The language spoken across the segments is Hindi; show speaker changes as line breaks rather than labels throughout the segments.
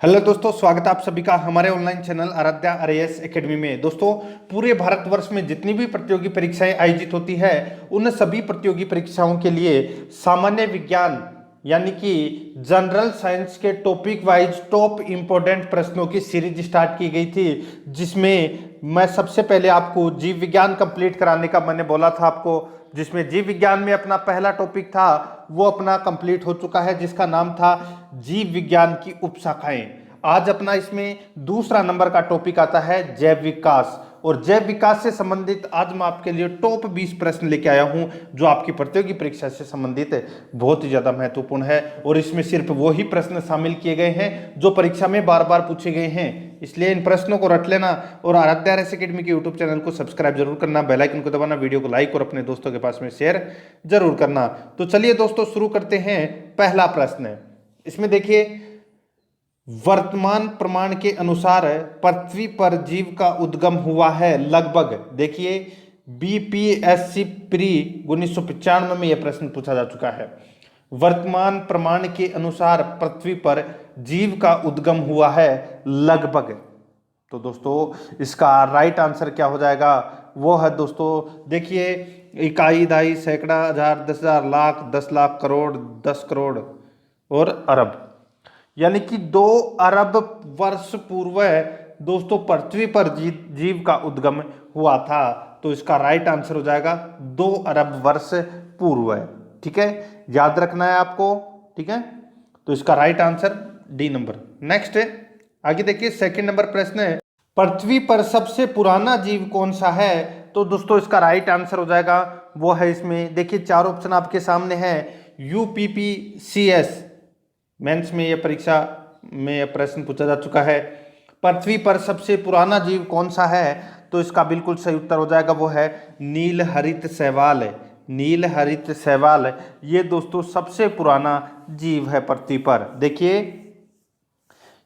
हेलो दोस्तों, स्वागत है आप सभी का हमारे online channel Aaradhya RAS Academy में। दोस्तों, पूरे भारतवर्ष में जितनी भी प्रतियोगी परीक्षाएं आयोजित होती है उन सभी प्रतियोगी परीक्षाओं के लिए सामान्य विज्ञान यानी कि जनरल साइंस के टॉपिक वाइज टॉप इम्पोर्टेंट प्रश्नों की सीरीज स्टार्ट की गई थी, जिसमें मैं सबसे पहले आपको जीव विज्ञान कंप्लीट कराने का मैंने बोला था आपको, जिसमें जीव विज्ञान में अपना पहला टॉपिक था वो अपना कंप्लीट हो चुका है, जिसका नाम था जीव विज्ञान की उपशाखाएं। आज अपना इसमें दूसरा नंबर का टॉपिक आता है जैव विकास, और जैव विकास से संबंधित आज मैं आपके लिए टॉप 20 प्रश्न लेके आया हूं जो आपकी प्रतियोगी परीक्षा से संबंधित बहुत ही ज्यादा महत्वपूर्ण है। और इसमें सिर्फ वो ही प्रश्न शामिल किए गए हैं जो परीक्षा में बार बार पूछे गए हैं, इसलिए इन प्रश्नों को रट लेना और आराध्या आरएएस एकेडमी के यूट्यूब चैनल को सब्सक्राइब जरूर करना, बेल आइकन को दबाना, वीडियो को लाइक और अपने दोस्तों के पास में शेयर जरूर करना। तो चलिए दोस्तों, शुरू करते हैं। पहला प्रश्न इसमें देखिए, वर्तमान प्रमाण के अनुसार पृथ्वी पर जीव का उद्गम हुआ है लगभग। देखिए, बीपीएससी प्री 1995 में यह प्रश्न पूछा जा चुका है। वर्तमान प्रमाण के अनुसार पृथ्वी पर जीव का उद्गम हुआ है लगभग। तो दोस्तों, इसका राइट आंसर क्या हो जाएगा? वो है दोस्तों, देखिए, इकाई, दहाई, सैकड़ा, हजार, 10,000, लाख, 10 लाख, करोड़, 10 करोड़ और अरब, यानी कि 2 अरब वर्ष पूर्व दोस्तों पृथ्वी पर जीव का उद्गम हुआ था। तो इसका राइट आंसर हो जाएगा 2 अरब वर्ष पूर्व। ठीक है, याद रखना है आपको। ठीक है, तो इसका right answer D number. Next आगे देखिए, सेकंड नंबर प्रश्न है, पृथ्वी पर सबसे पुराना जीव कौन सा है? तो दोस्तों, इसका राइट आंसर हो जाएगा वो है, इसमें देखिए 4 ऑप्शन आपके सामने हैं। यूपीपीसीएस मेंस में यह परीक्षा में यह प्रश्न पूछा जा चुका है, पृथ्वी पर सबसे पुराना जीव कौन सा है? तो इसका बिल्कुल सही उत्तर हो जाएगा वो है नील हरित शैवाल। नील हरित शैवाल ये दोस्तों सबसे पुराना जीव है पृथ्वी पर। देखिए,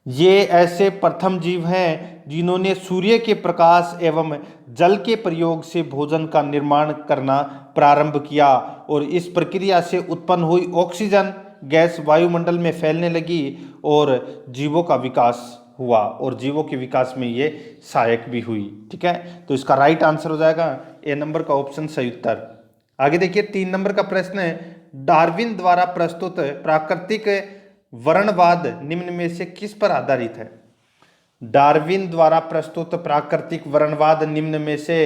ये ऐसे प्रथम जीव हैं जिन्होंने सूर्य के प्रकाश एवं जल के प्रयोग से भोजन का निर्माण करना प्रारंभ किया, और इस प्रक्रिया से उत्पन्न हुई ऑक्सीजन गैस वायुमंडल में फैलने लगी और जीवों का विकास हुआ, और जीवों के विकास में ये सहायक भी हुई। ठीक है, तो इसका राइट आंसर हो जाएगा ए नंबर का ऑप्शन सही उत्तर। आगे देखिए, 3 नंबर का प्रश्न है, डार्विन द्वारा प्रस्तुत प्राकृतिक वर्णवाद निम्न में से किस पर आधारित है? डार्विन द्वारा प्रस्तुत प्राकृतिक वर्णवाद निम्न में से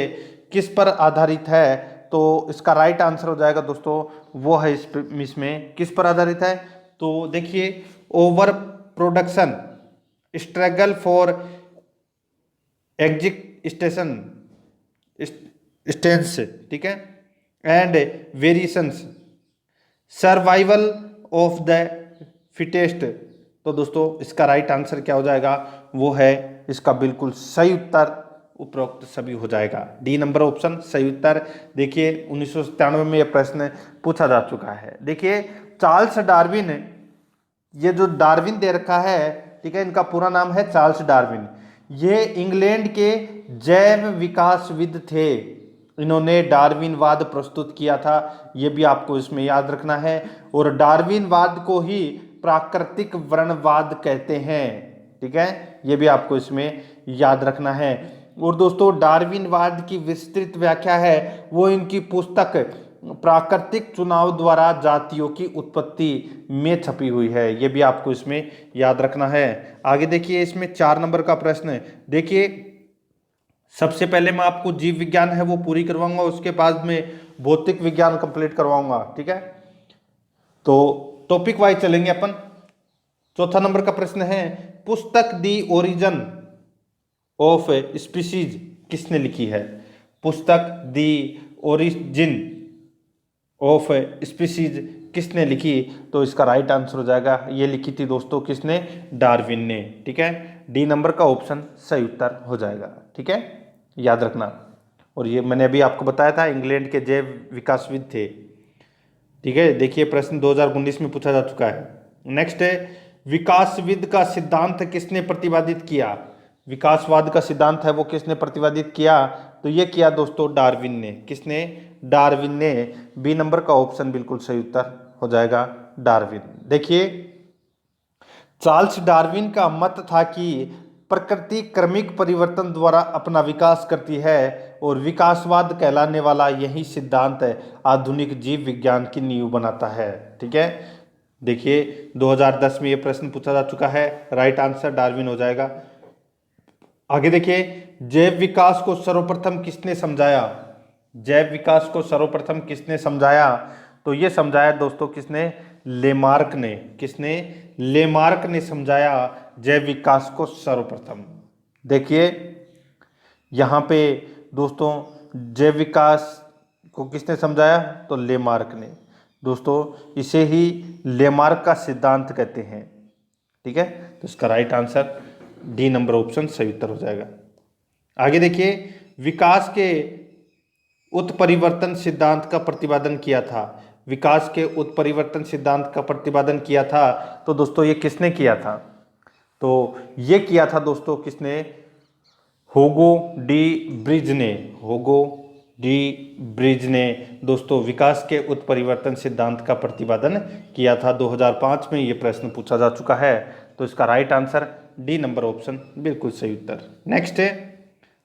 किस पर आधारित है? तो इसका राइट आंसर हो जाएगा दोस्तों वो है इसमें किस पर आधारित है? तो देखिए, ओवर प्रोडक्शन, स्ट्रगल फॉर एग्जिस्टेशन स्टेंस, ठीक है, and variations, survival of the fittest. तो दोस्तों, इसका राइट आंसर क्या हो जाएगा? वो है इसका बिल्कुल सही उत्तर उपरोक्त सभी हो जाएगा, डी नंबर ऑप्शन सही उत्तर। देखिए, 1997 में यह प्रश्न पूछा जा चुका है। देखिए, चार्ल्स डार्विन, ये जो डार्विन दे रखा है, ठीक है, इनका पूरा नाम है चार्ल्स डार्विन। ये इंग्लैंड के जैव विकासविद थे, इन्होंने डार्विनवाद प्रस्तुत किया था, ये भी आपको इसमें याद रखना है। और डार्विनवाद को ही प्राकृतिक वर्णवाद कहते हैं। ठीक है, ये भी आपको इसमें याद रखना है। और दोस्तों, डार्विनवाद की विस्तृत व्याख्या है वो इनकी पुस्तक प्राकृतिक चुनाव द्वारा जातियों की उत्पत्ति में छपी हुई है, ये भी आपको इसमें याद रखना है। आगे देखिए, इसमें 4 नंबर का प्रश्न है। देखिए, सबसे पहले मैं आपको जीव विज्ञान है वो पूरी करवाऊंगा, उसके बाद में भौतिक विज्ञान कंप्लीट करवाऊंगा। ठीक है, तो टॉपिक वाइज चलेंगे अपन। चौथा नंबर का प्रश्न है, पुस्तक दी ओरिजिन ऑफ स्पीशीज किसने लिखी है? पुस्तक दी ओरिजिन ऑफ स्पीशीज किसने लिखी? तो इसका राइट आंसर हो जाएगा, ये लिखी थी दोस्तों किसने? डार्विन ने। ठीक है, डी नंबर का ऑप्शन सही उत्तर हो जाएगा। ठीक है, याद रखना। और ये मैंने अभी आपको बताया था इंग्लैंड के जैव विकासविद थे। ठीक है, देखिए, प्रश्न 2019 में पूछा जा चुका है। नेक्स्ट है, विकासविद का सिद्धांत किसने प्रतिपादित किया? विकासवाद का सिद्धांत है वो किसने प्रतिपादित किया? तो ये किया दोस्तों डार्विन ने। किसने? डार्विन ने। बी नंबर का ऑप्शन बिल्कुल सही उत्तर हो जाएगा, डार्विन। देखिए, चार्ल्स डार्विन का मत था कि प्रकृति क्रमिक परिवर्तन द्वारा अपना विकास करती है और विकासवाद कहलाने वाला यही सिद्धांत आधुनिक जीव विज्ञान की नींव बनाता है। ठीक है, देखिए 2010 में ये प्रश्न पूछा जा चुका है, राइट आंसर डार्विन हो जाएगा। आगे देखिए, जैव विकास को सर्वप्रथम किसने समझाया? जैव विकास को सर्वप्रथम किसने समझाया? तो ये समझाया दोस्तों किसने? लेमार्क ने। किसने? लेमार्क ने समझाया जैव विकास को सर्वप्रथम। देखिए यहाँ पे दोस्तों जैव विकास को किसने समझाया? तो लेमार्क ने। दोस्तों इसे ही लेमार्क का सिद्धांत कहते हैं। ठीक है, तो इसका right answer D number option सही उत्तर हो जाएगा। आगे देखिए, विकास के उत्परिवर्तन सिद्धांत का प्रतिपादन किया था। विकास के उत्परिवर्तन सिद्धांत का प्रतिपादन किया था, तो दोस्तों ये किसने किया था? तो ये किया था दोस्तों किसने? होगो डी ब्रिज ने। होगो डी ब्रिज ने दोस्तों विकास के उत्परिवर्तन सिद्धांत का प्रतिपादन किया था। 2005 में ये प्रश्न पूछा जा चुका है, तो इसका right answer D number option बिल्कुल सही उत्तर। नेक्स्ट है,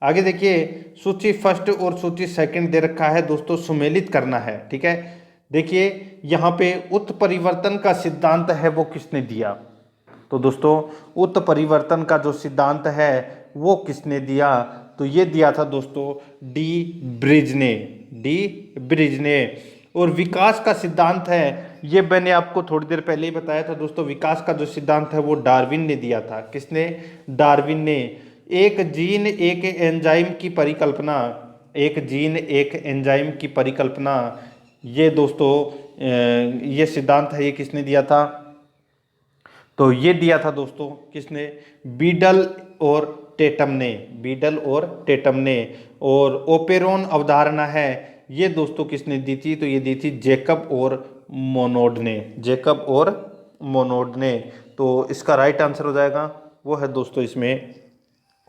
आगे देखिए, सूची फर्स्ट और सूची सेकंड दे रखा है दोस्तों, सुमेलित करना है। ठीक है, देखिए यहाँ पे उत्परिवर्तन का सिद्धांत है वो किसने दिया? तो दोस्तों उत्परिवर्तन का जो सिद्धांत है वो किसने दिया? तो ये दिया था दोस्तों डी ब्रिज ने। डी ब्रिज ने। और विकास का सिद्धांत है, ये मैंने आपको थोड़ी देर पहले ही बताया था दोस्तों, विकास का जो सिद्धांत है वो डार्विन ने दिया था। किसने? डार्विन ने। एक जीन एक एंजाइम की परिकल्पना, एक जीन एक एंजाइम की परिकल्पना, ये दोस्तों ये सिद्धांत है, ये किसने दिया था? तो ये दिया था दोस्तों किसने? बीडल और टेटम ने। बीडल और टेटम ने। और ओपेरोन अवधारणा है, ये दोस्तों किसने दी थी? तो ये दी थी जेकब और मोनोड ने। जेकब और मोनोड ने। तो इसका राइट आंसर हो जाएगा वो है दोस्तों इसमें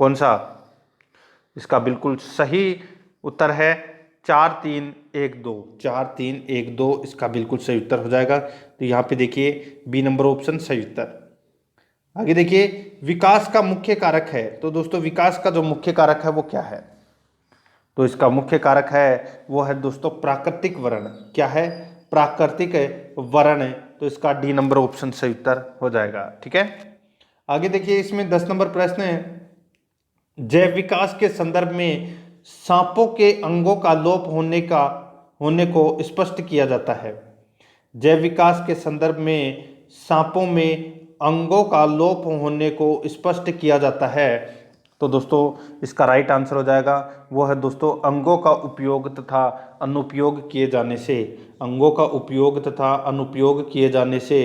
कौन सा? इसका बिल्कुल सही उत्तर है 4312। 4312 इसका बिल्कुल सही उत्तर हो जाएगा। तो यहाँ पे देखिए बी नंबर ऑप्शन सही उत्तर। आगे देखिए, विकास का मुख्य कारक है। तो दोस्तों विकास का जो मुख्य कारक है वो क्या है? तो इसका मुख्य कारक है वो है दोस्तों प्राकृतिक वर्ण। क्या है? प्राकृतिक वर्ण। तो इसका डी नंबर ऑप्शन सही उत्तर हो जाएगा। ठीक है, आगे देखिए, इसमें 10 नंबर प्रश्न है, जैव विकास के संदर्भ में सांपों के अंगों का लोप होने को स्पष्ट किया जाता है। जैव विकास के संदर्भ में सांपों में अंगों का लोप होने को स्पष्ट किया जाता है। तो दोस्तों इसका राइट आंसर हो जाएगा वो है दोस्तों अंगों का उपयोग तथा अनुपयोग किए जाने से। अंगों का उपयोग तथा अनुपयोग किए जाने से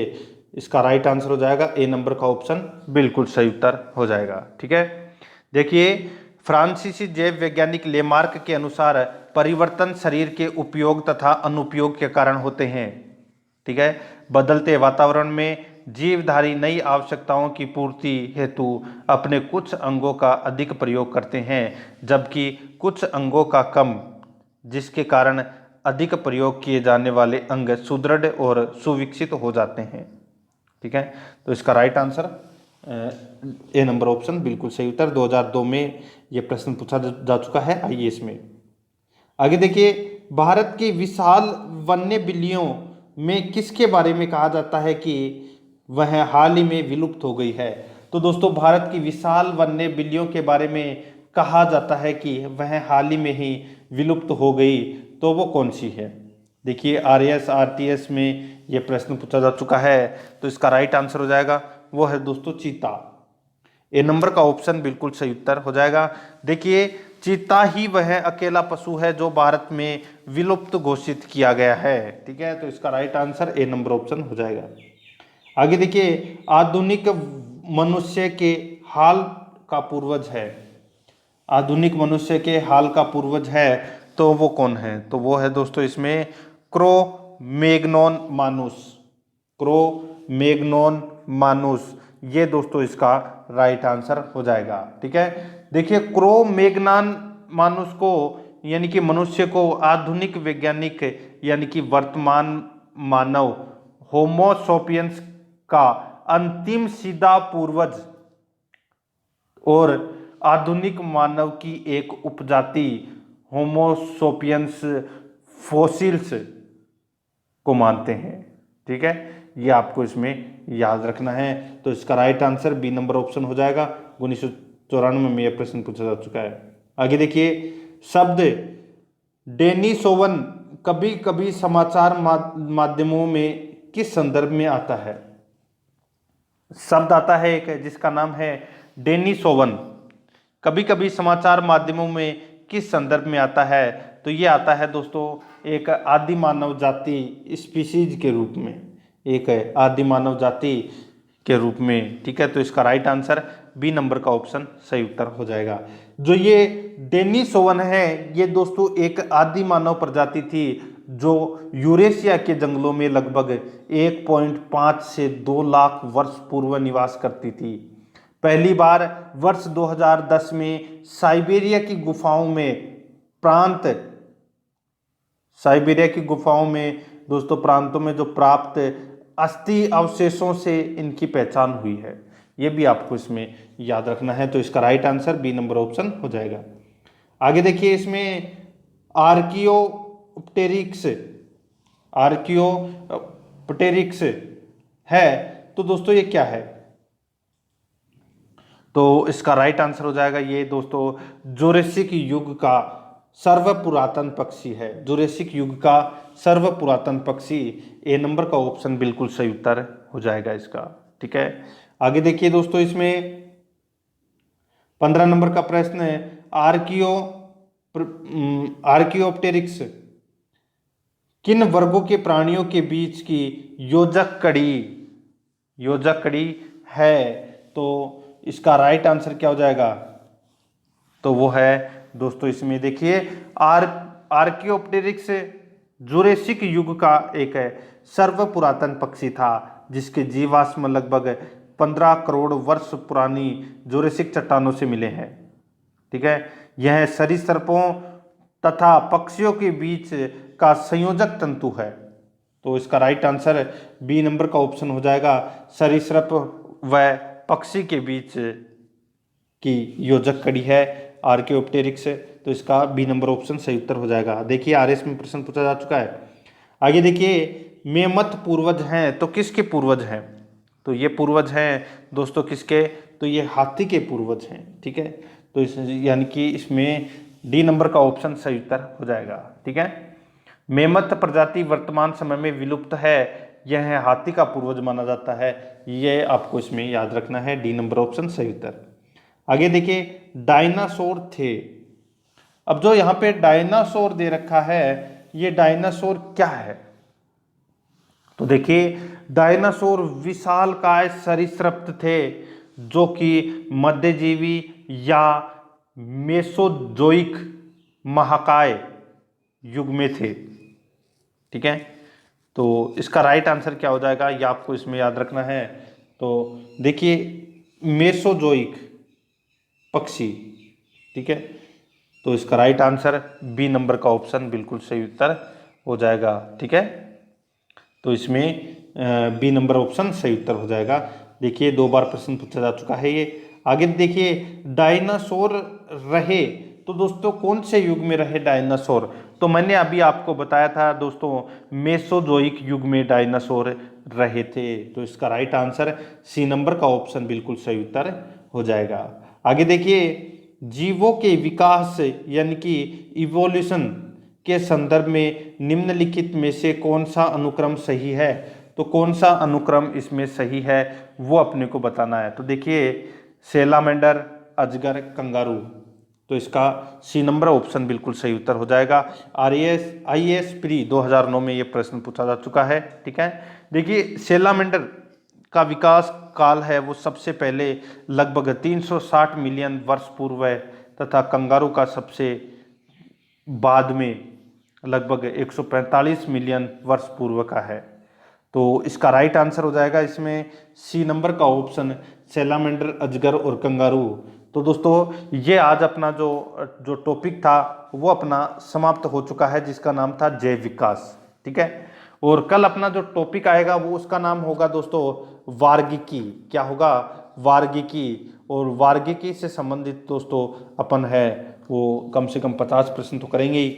इसका राइट आंसर हो जाएगा ए नंबर का ऑप्शन बिल्कुल सही उत्तर हो जाएगा। ठीक है, देखिए फ्रांसीसी जैव वैज्ञानिक लेमार्क के अनुसार परिवर्तन शरीर के उपयोग तथा अनुपयोग के कारण होते हैं। ठीक है, बदलते वातावरण में जीवधारी नई आवश्यकताओं की पूर्ति हेतु अपने कुछ अंगों का अधिक प्रयोग करते हैं, जबकि कुछ अंगों का कम, जिसके कारण अधिक प्रयोग किए जाने वाले अंग सुदृढ़ और सुविकसित हो जाते हैं। ठीक है, तो इसका right answer A number option बिल्कुल सही उत्तर। 2002 में यह प्रश्न पूछा जा चुका है आईएएस में। आगे देखिए, भारत की विशाल वन्य बिल्लियों में किसके बारे में कहा जाता है कि वह हाल ही में विलुप्त हो गई है? तो दोस्तों भारत की विशाल वन्य बिल्लियों के बारे में कहा जाता है कि वह हाल ही में ही विलुप्त हो गई, तो वो कौन सी है? देखिए आरएएस आरटीएस में यह प्रश्न पूछा जा चुका है, तो इसका राइट आंसर हो जाएगा वो है दोस्तों चीता। ए नंबर का ऑप्शन बिल्कुल सही उत्तर हो जाएगा। देखिए चीता ही वह अकेला पशु है जो भारत में विलुप्त घोषित किया गया है। ठीक है, तो इसका right answer A number option हो जाएगा। आगे देखिए, आधुनिक मनुष्य के हाल का पूर्वज है। आधुनिक मनुष्य के हाल का पूर्वज है तो वो कौन है? तो वो है दोस्तों इसमें क्रो-मैग्नोन मानुस। क्रो-मैग्नोन मानुस, ये दोस्तों इसका राइट आंसर हो जाएगा। ठीक है, देखिए क्रो-मैग्नोन मानुस को यानी कि मनुष्य को आधुनिक वैज्ञानिक यानी कि वर्तमान मानव होमो सेपियंस का अंतिम सीधा पूर्वज और आधुनिक मानव की एक उपजाति होमोसोपियंस फोसिल्स को मानते हैं। ठीक है, ये आपको इसमें याद रखना है। तो इसका right answer B number option हो जाएगा। 1994 में यह प्रश्न पूछा जा चुका है। आगे देखिए, शब्द डेनिसोवन कभी कभी समाचार माध्यमों में किस संदर्भ में आता है? शब्द आता है एक जिसका नाम है डेनिसोवन, कभी कभी समाचार माध्यमों में किस संदर्भ में आता है? तो ये आता है दोस्तों एक आदि मानव जाति स्पीशीज के रूप में, एक आदि मानव जाति के रूप में। ठीक है, तो इसका राइट आंसर बी नंबर का ऑप्शन सही उत्तर हो जाएगा। जो ये डेनिसोवन है, ये दोस्तों एक आदि मानव प्रजाति थी जो यूरेशिया के जंगलों में लगभग 1.5 से 2 लाख वर्ष पूर्व निवास करती थी। पहली बार वर्ष 2010 में साइबेरिया की गुफाओं में दोस्तों प्रांतों में जो प्राप्त अस्थि अवशेषों से इनकी पहचान हुई है। ये भी आपको इसमें याद रखना है। तो इसका right answer B number option हो जाएगा। आगे देखिए, इसमें आर्कियोप्टेरिक्स है, तो दोस्तों ये क्या है? तो इसका राइट आंसर हो जाएगा ये दोस्तों जुरासिक युग का सर्वपुरातन पक्षी है। जुरासिक युग का सर्वपुरातन पक्षी, ए नंबर का ऑप्शन बिल्कुल सही उत्तर हो जाएगा इसका। ठीक है, आगे देखिए दोस्तों, इसमें 15 नंबर का प्रश्न है, आर्कियोप्टेरिक्स किन वर्गों के प्राणियों के बीच की योजक कड़ी है? तो इसका राइट आंसर क्या हो जाएगा? तो वो है दोस्तों, इसमें देखिए आर्कियोप्टेरिक्स जुरासिक युग का एक सर्वपुरातन पक्षी था जिसके जीवाश्म लगभग 15 करोड़ वर्ष पुरानी जुरासिक चट्टानों से मिले हैं। ठीक है, यह सरीसृपों तथा पक्षियों के बीच का संयोजक तंतु है। तो इसका राइट आंसर बी नंबर का ऑप्शन हो जाएगा, सरीसृप व पक्षी के बीच की योजक कड़ी है आर्कियोप्टेरिक्स। तो इसका बी नंबर ऑप्शन सही उत्तर हो जाएगा। देखिए, आरएस में प्रश्न पूछा जा चुका है। आगे देखिए, मेमथ पूर्वज हैं तो किसके पूर्वज हैं? तो ये पूर्वज हैं दोस्तों किसके? तो ये हाथी के पूर्वज हैं। ठीक है, तो इस यानी कि इसमें डी नंबर का ऑप्शन सही उत्तर हो जाएगा। ठीक है, मेमथ प्रजाति वर्तमान समय में विलुप्त है, यह हाथी का पूर्वज माना जाता है। ये आपको इसमें याद रखना है, डी नंबर ऑप्शन सही उत्तर। आगे देखिए, डायनासोर थे। अब जो यहाँ पे डायनासोर दे रखा है, ये डायनासोर क्या है? तो देखिए, डायनासोर विशालकाय सरीसृप थे जो कि मध्यजीवी या मेसोजोइक महाकाय युग में थे। ठीक है, तो इसका राइट आंसर क्या हो जाएगा, ये आपको इसमें याद रखना है। तो देखिए, मेसोजोइक पक्षी। ठीक है, तो इसका राइट आंसर बी नंबर का ऑप्शन बिल्कुल सही उत्तर हो जाएगा। ठीक है, तो इसमें बी नंबर ऑप्शन सही उत्तर हो जाएगा। देखिए, 2 बार प्रश्न पूछा जा चुका है ये। आगे देखिए, डायनासोर रहे तो दोस्तों कौन से युग में रहे डायनासोर? तो मैंने अभी आपको बताया था दोस्तों, मेसोजोइक युग में डायनासोर रहे थे। तो इसका राइट आंसर सी नंबर का ऑप्शन बिल्कुल सही उत्तर हो जाएगा। आगे देखिए, जीवों के विकास यानी कि इवोल्यूशन के संदर्भ में निम्नलिखित में से कौन सा अनुक्रम सही है? तो कौन सा अनुक्रम इसमें सही है वो अपने को बताना है। तो देखिए, सैलामेंडर, अजगर, कंगारू, तो इसका सी नंबर ऑप्शन बिल्कुल सही उत्तर हो जाएगा। IAS प्री 2009 में ये प्रश्न पूछा जा चुका है। ठीक है, देखिए, सैलामेंडर का विकास काल है वो सबसे पहले लगभग 360 मिलियन वर्ष पूर्व है, तथा कंगारू का सबसे बाद में लगभग 145 मिलियन वर्ष पूर्व का है। तो इसका राइट आंसर हो जाएगा इसमें सी नंबर का ऑप्शन, सैलामेंडर, अजगर और कंगारू। तो दोस्तों, ये आज अपना जो टॉपिक था वो अपना समाप्त हो चुका है, जिसका नाम था जैव विकास। ठीक है, और कल अपना जो टॉपिक आएगा वो उसका नाम होगा दोस्तों वार्गिकी, क्या होगा, वार्गिकी। और वार्गिकी से संबंधित दोस्तों अपन है वो कम से कम 50 प्रश्न तो करेंगे ही।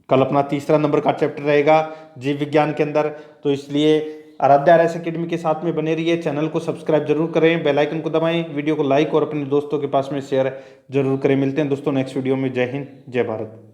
कल अपना तीसरा नंबर का चैप्टर रहेगा जीव विज्ञान के अंदर, तो इसलिए आराध्या आरएस एकेडमी के साथ में बने रहिए। चैनल को सब्सक्राइब जरूर करें, बेल आइकन को दबाएं, वीडियो को लाइक और अपने दोस्तों के पास में शेयर जरूर करें। मिलते हैं दोस्तों नेक्स्ट वीडियो में। जय हिंद, जय भारत।